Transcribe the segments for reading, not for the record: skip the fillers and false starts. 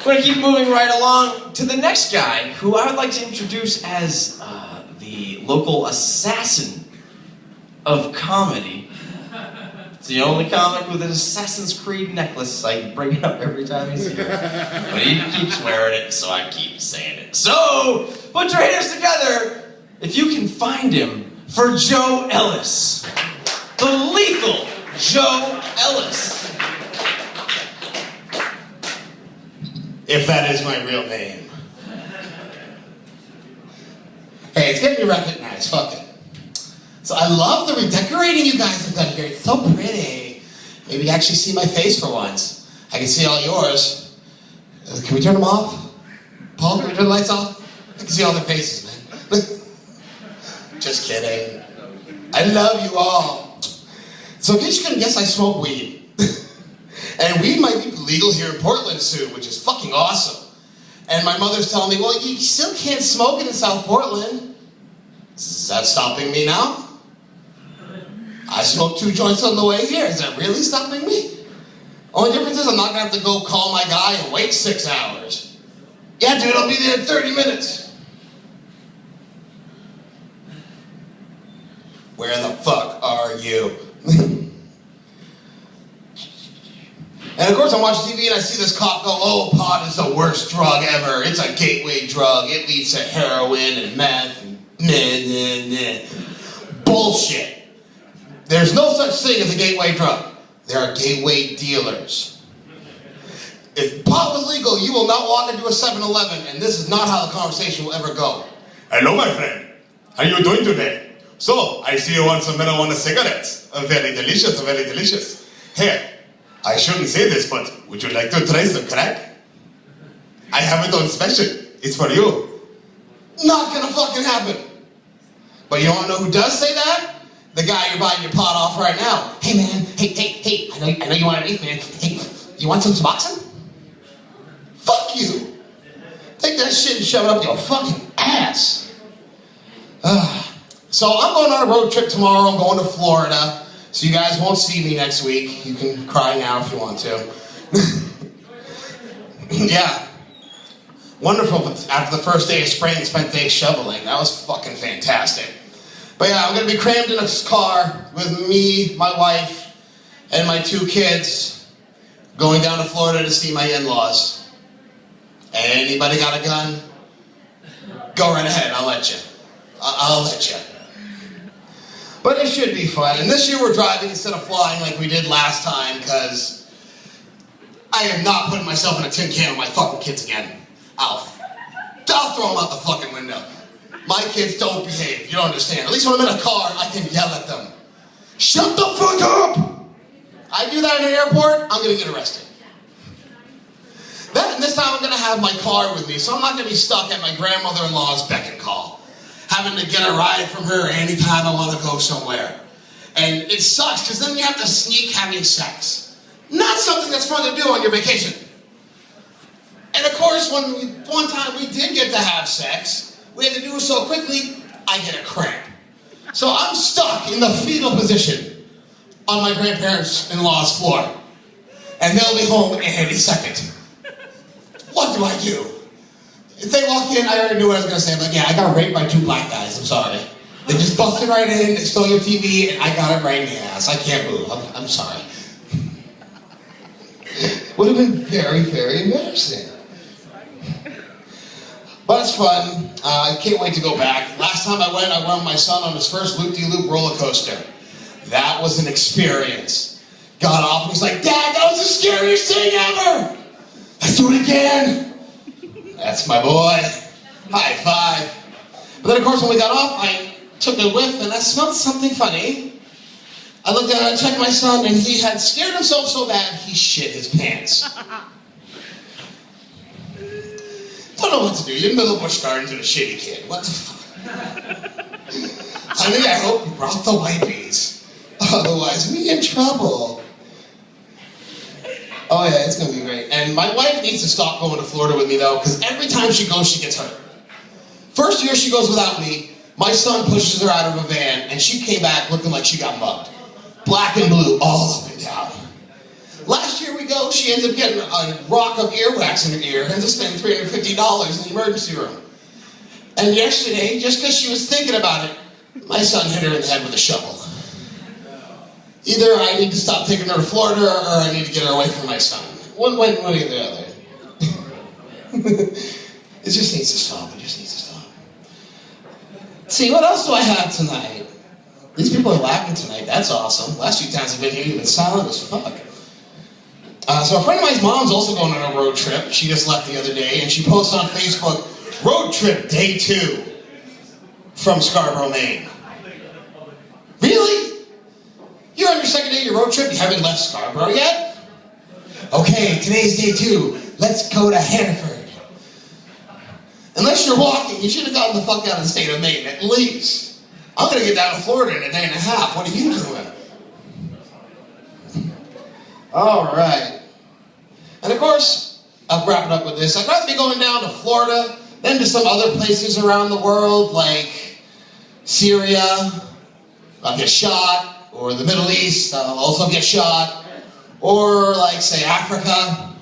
going to keep moving right along to the next guy, who I would like to introduce as the local assassin of comedy. It's the only comic with an Assassin's Creed necklace. I bring it up every time he's here. But he keeps wearing it, so I keep saying it. So, put your hands together if you can find him for Joe Ellis. The lethal Joe Ellis. If that is my real name. Hey, it's getting me recognized, fuck it. So I love the redecorating you guys have done here. It's so pretty. Maybe you actually see my face for once. I can see all yours. Can we turn them off? Paul, can we turn the lights off? I can see all their faces, man. Just kidding. I love you all. So in case you couldn't guess, I smoke weed. And weed might be legal here in Portland soon, which is fucking awesome. And my mother's telling me, well, you still can't smoke it in South Portland. Is that stopping me now? I smoked 2 joints on the way here. Is that really stopping me? Only difference is I'm not gonna have to go call my guy and wait 6 hours. Yeah, dude, I'll be there in 30 minutes. Where the fuck are you? And of course I'm watching TV and I see this cop go, oh, pot is the worst drug ever. It's a gateway drug. It leads to heroin and meth and bullshit. There's no such thing as a gateway drug. There are gateway dealers. If pot was legal, you will not walk into a 7-Eleven, and this is not how the conversation will ever go. Hello, my friend. How are you doing today? So, I see you want some marijuana cigarettes. Very delicious, very delicious. Here, I shouldn't say this, but would you like to try some crack? I have it on special. It's for you. Not gonna fucking happen. But you wanna know who does say that? The guy you're buying your pot off right now. Hey man, hey, I know you want an eighth, man. Hey, you want some Suboxone? Fuck you. Take that shit and shove it up your fucking ass. So I'm going on a road trip tomorrow. I'm going to Florida. So you guys won't see me next week. You can cry now if you want to. Yeah. Wonderful. After the first day of spring, spent days shoveling. That was fucking fantastic. But yeah, I'm going to be crammed in a car with me, my wife, and my 2 kids going down to Florida to see my in-laws. Anybody got a gun? Go right ahead. I'll let you. I'll let you. But it should be fun. And this year we're driving instead of flying like we did last time, because I am not putting myself in a tin can with my fucking kids again. I'll throw them out the fucking window. My kids don't behave. You don't understand. At least when I'm in a car, I can yell at them. Shut the fuck up! I do that in an airport, I'm gonna get arrested. Then this time I'm gonna have my car with me, so I'm not gonna be stuck at my grandmother-in-law's beck and call, having to get a ride from her anytime I want to go somewhere. And it sucks, because then you have to sneak having sex. Not something that's fun to do on your vacation. And of course, one time we did get to have sex, we had to do it so quickly, I get a cramp. So I'm stuck in the fetal position on my grandparents-in-law's floor. And they'll be home any second. What do I do? If they walk in, I already knew what I was going to say. I'm like, yeah, I got raped by 2 black guys. I'm sorry. They just busted right in, they stole your TV, and I got it right in the ass. I can't move. I'm sorry. Would have been very, very embarrassing. But it's fun. I can't wait to go back. Last time I went with my son on his first loop-de-loop roller coaster. That was an experience. Got off and he's like, Dad, that was the scariest thing ever! Let's do it again! That's my boy. High five. But then of course when we got off, I took a whiff and I smelled something funny. I looked down and checked my son and he had scared himself so bad he shit his pants. Don't know what to do. You're in the middle of Busch Gardens with a shitty kid. What the fuck? Honey, I hope you brought the wipies. Otherwise, we in trouble. Oh yeah, it's gonna be great. And my wife needs to stop going to Florida with me though, because every time she goes, she gets hurt. First year she goes without me, my son pushes her out of a van, and she came back looking like she got mugged. Black and blue, all up and down. Last year we go, she ends up getting a rock of earwax in her ear and ends up spending $350 in the emergency room. And yesterday, just because she was thinking about it, my son hit her in the head with a shovel. Either I need to stop taking her to Florida or I need to get her away from my son. One way or the other. It just needs to stop. It just needs to stop. See, what else do I have tonight? These people are laughing tonight. That's awesome. Last few times I've been here, you've been silent as fuck. So a friend of mine's mom's also going on a road trip. She just left the other day, and she posts on Facebook, road trip day 2 from Scarborough, Maine. Really? You're on your second day of your road trip? You haven't left Scarborough yet? Okay, today's day 2. Let's go to Hannaford. Unless you're walking, you should have gotten the fuck out of the state of Maine, at least. I'm going to get down to Florida in a day and a half. What are you doing? All right. And of course, I'll wrap it up with this. I'd rather be going down to Florida than to some other places around the world, like Syria. I'll get shot. Or the Middle East. I'll also get shot. Or like, say, Africa.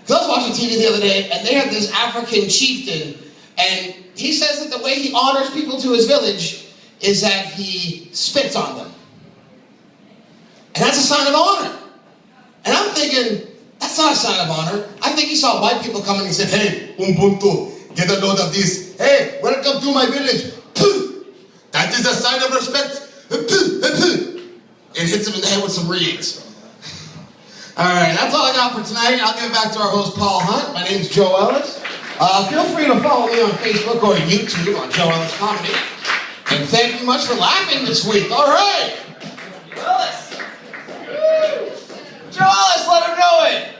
Because I was watching TV the other day, and they had this African chieftain, and he says that the way he honors people to his village is that he spits on them. And that's a sign of honor. And I'm thinking, that's not a sign of honor. I think he saw white people coming and he said, hey, Ubuntu, get a load of this. Hey, welcome to my village. That is a sign of respect. And hits him in the head with some reeds. Alright, that's all I got for tonight. I'll give it back to our host, Paul Hunt. My name's Joe Ellis. Feel free to follow me on Facebook or YouTube on Joe Ellis Comedy. And thank you much for laughing this week. Alright! Ellis! Joe Ellis, let him know it!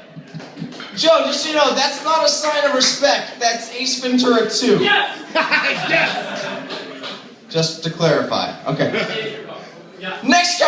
Joe, just so you know, that's not a sign of respect. That's Ace Ventura 2. Yes! Yes! Just to clarify. Okay. Next guy.